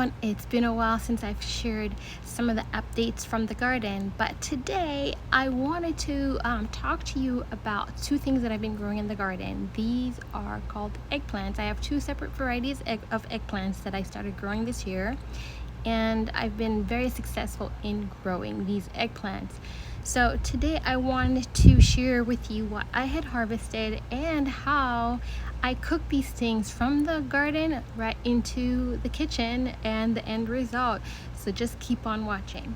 everyone. It's been a while since I've shared some of the updates from the garden, but today I wanted to talk to you about two things that I've been growing in the garden. These are called eggplants. I have two separate varieties of eggplants that I started growing this year, and I've been very successful in growing these eggplants. So today I wanted to share with you what I had harvested and how I cooked these things from the garden right into the kitchen and the end result. So just keep on watching.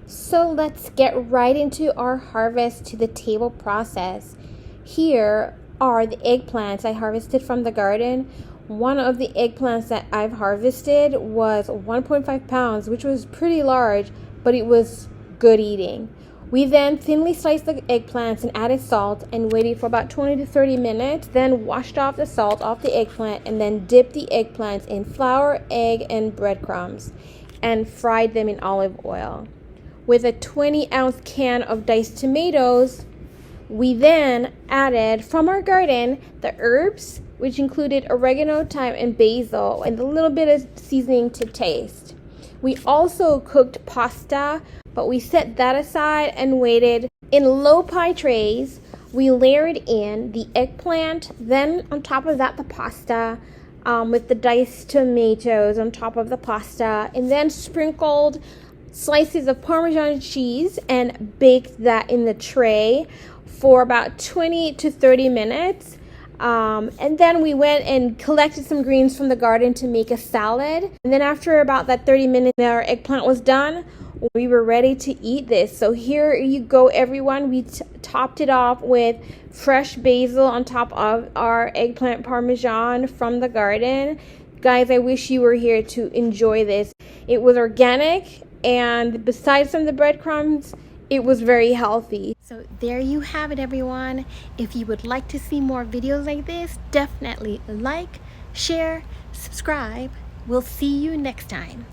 So let's get right into our harvest to the table process. Here are the eggplants I harvested from the garden. One of the eggplants that I've harvested was 1.5 pounds, which was pretty large, but it was good eating. We then thinly sliced the eggplants and added salt and waited for about 20 to 30 minutes, then washed off the salt off the eggplant and then dipped the eggplants in flour, egg, and breadcrumbs and fried them in olive oil. With a 20-ounce can of diced tomatoes, we then added from our garden the herbs, which included oregano, thyme, and basil, and a little bit of seasoning to taste. We also cooked pasta, but we set that aside and waited. In low pie trays, we layered in the eggplant, then on top of that the pasta, with the diced tomatoes on top of the pasta, and then sprinkled slices of Parmesan cheese and baked that in the tray for about 20 to 30 minutes. And then we went and collected some greens from the garden to make a salad. And then after about that 30 minutes, our eggplant was done. We were ready to eat this. So here you go, everyone. We topped it off with fresh basil on top of our eggplant Parmesan from the garden. Guys, I wish you were here to enjoy this. It was organic, and besides some of the breadcrumbs, it was very healthy. So there you have it, everyone. If you would like to see more videos like this, definitely like, share, subscribe. We'll see you next time.